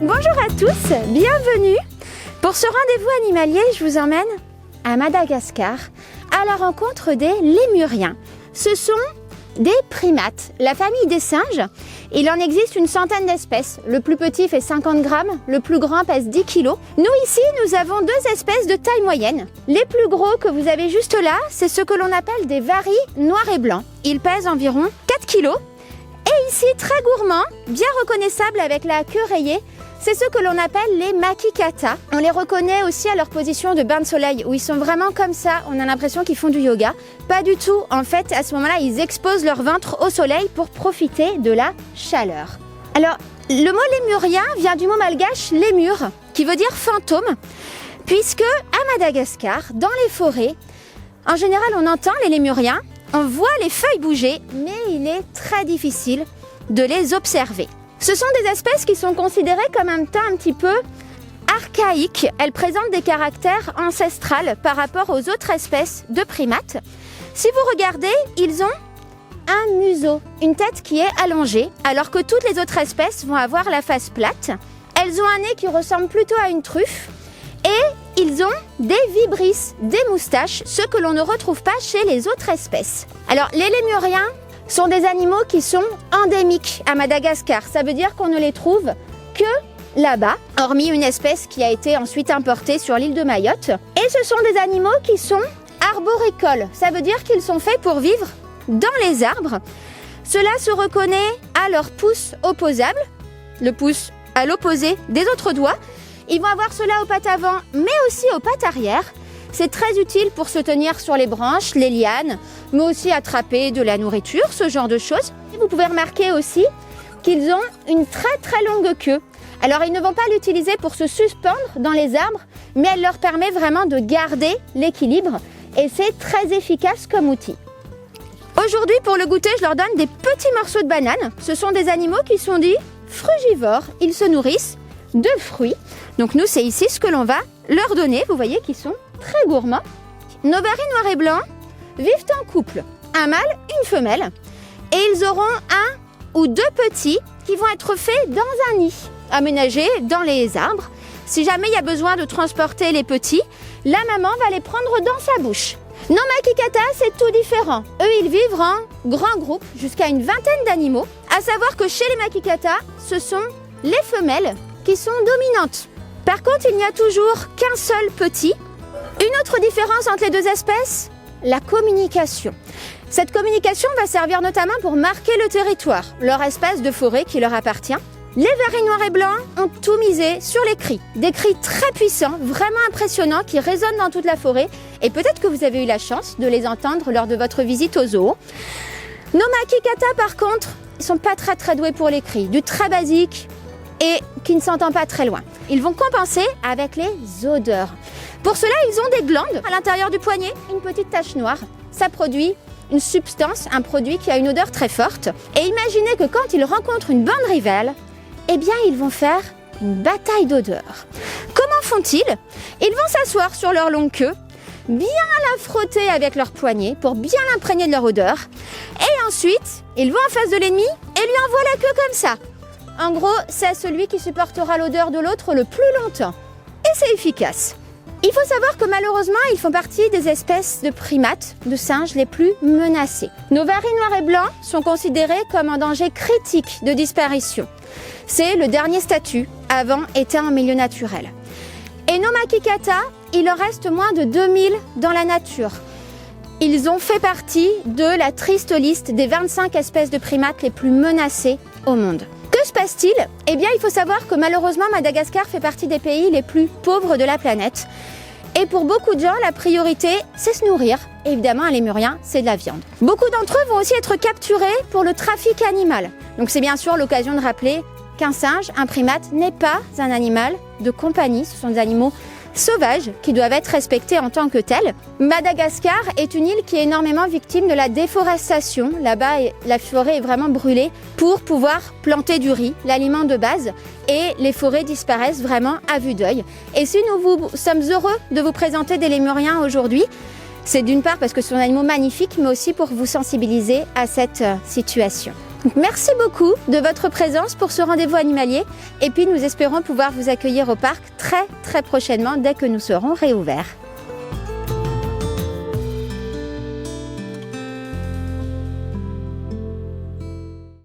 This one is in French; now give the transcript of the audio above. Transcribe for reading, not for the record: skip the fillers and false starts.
Bonjour à tous, bienvenue. Pour ce rendez-vous animalier, je vous emmène à Madagascar à la rencontre des lémuriens. Ce sont des primates, la famille des singes. Il en existe une centaine d'espèces. Le plus petit fait 50 grammes, le plus grand pèse 10 kilos. Nous ici, nous avons deux espèces de taille moyenne. Les plus gros que vous avez juste là, c'est ce que l'on appelle des varis noirs et blancs. Ils pèsent environ 4 kilos. Et ici, très gourmands, bien reconnaissables avec la queue rayée, c'est ce que l'on appelle les makikata. On les reconnaît aussi à leur position de bain de soleil, où ils sont vraiment comme ça, on a l'impression qu'ils font du yoga. Pas du tout, en fait, à ce moment-là, ils exposent leur ventre au soleil pour profiter de la chaleur. Alors, le mot lémurien vient du mot malgache lémur, qui veut dire fantôme, puisque à Madagascar, dans les forêts, en général, on entend les lémuriens, on voit les feuilles bouger, mais il est très difficile de les observer. Ce sont des espèces qui sont considérées comme un petit peu archaïques. Elles présentent des caractères ancestrales par rapport aux autres espèces de primates. Si vous regardez, ils ont un museau, une tête qui est allongée, alors que toutes les autres espèces vont avoir la face plate. Elles ont un nez qui ressemble plutôt à une truffe et ils ont des vibrisses, des moustaches, ce que l'on ne retrouve pas chez les autres espèces. Alors, les lémuriens sont des animaux qui sont endémiques à Madagascar. Ça veut dire qu'on ne les trouve que là-bas, hormis une espèce qui a été ensuite importée sur l'île de Mayotte. Et ce sont des animaux qui sont arboricoles. Ça veut dire qu'ils sont faits pour vivre dans les arbres. Cela se reconnaît à leur pouce opposable, le pouce à l'opposé des autres doigts. Ils vont avoir cela aux pattes avant, mais aussi aux pattes arrière. C'est très utile pour se tenir sur les branches, les lianes, mais aussi attraper de la nourriture, ce genre de choses. Et vous pouvez remarquer aussi qu'ils ont une très longue queue. Alors ils ne vont pas l'utiliser pour se suspendre dans les arbres, mais elle leur permet vraiment de garder l'équilibre et c'est très efficace comme outil. Aujourd'hui, pour le goûter, je leur donne des petits morceaux de banane. Ce sont des animaux qui sont dits frugivores. Ils se nourrissent de fruits. Donc nous, c'est ici ce que l'on va leur donner. Vous voyez qu'ils sont très gourmands. Nos varis noirs et blancs vivent en couple, un mâle, une femelle, et ils auront un ou deux petits qui vont être faits dans un nid, aménagé dans les arbres. Si jamais il y a besoin de transporter les petits, la maman va les prendre dans sa bouche. Nos makikata, c'est tout différent. Eux, ils vivent en grands groupes, jusqu'à une vingtaine d'animaux. À savoir que chez les makikata, ce sont les femelles qui sont dominantes. Par contre, il n'y a toujours qu'un seul petit. Une autre différence entre les deux espèces, la communication. Cette communication va servir notamment pour marquer le territoire, leur espace de forêt qui leur appartient. Les varis noirs et blancs ont tout misé sur les cris. Des cris très puissants, vraiment impressionnants, qui résonnent dans toute la forêt. Et peut-être que vous avez eu la chance de les entendre lors de votre visite au zoo. Nos makikata, par contre, ils ne sont pas très doués pour les cris. Du très basique et qui ne s'entend pas très loin. Ils vont compenser avec les odeurs. Pour cela, ils ont des glandes à l'intérieur du poignet, une petite tache noire. Ça produit une substance, un produit qui a une odeur très forte. Et imaginez que quand ils rencontrent une bande rivale, eh bien, ils vont faire une bataille d'odeurs. Comment font-ils? Ils vont s'asseoir sur leur longue queue, bien la frotter avec leur poignet pour bien l'imprégner de leur odeur. Et ensuite, ils vont en face de l'ennemi et lui envoient la queue comme ça. En gros, c'est celui qui supportera l'odeur de l'autre le plus longtemps. Et c'est efficace. Il faut savoir que malheureusement, ils font partie des espèces de primates, de singes les plus menacées. Nos varis noirs et blancs sont considérés comme en danger critique de disparition. C'est le dernier statut, avant était en milieu naturel. Et nos makikata, il en reste moins de 2000 dans la nature. Ils ont fait partie de la triste liste des 25 espèces de primates les plus menacées au monde. Que se passe-t-il? Eh bien, il faut savoir que malheureusement, Madagascar fait partie des pays les plus pauvres de la planète. Et pour beaucoup de gens, la priorité, c'est se nourrir. Évidemment, un lémurien, c'est de la viande. Beaucoup d'entre eux vont aussi être capturés pour le trafic animal. Donc c'est bien sûr l'occasion de rappeler qu'un singe, un primate, n'est pas un animal de compagnie. Ce sont des animaux sauvages qui doivent être respectés en tant que tels. Madagascar est une île qui est énormément victime de la déforestation. Là-bas, la forêt est vraiment brûlée pour pouvoir planter du riz, l'aliment de base, et les forêts disparaissent vraiment à vue d'œil. Et si nous sommes heureux de vous présenter des lémuriens aujourd'hui, c'est d'une part parce que ce sont des animaux magnifiques, mais aussi pour vous sensibiliser à cette situation. Donc, merci beaucoup de votre présence pour ce rendez-vous animalier et puis nous espérons pouvoir vous accueillir au parc très prochainement dès que nous serons réouverts.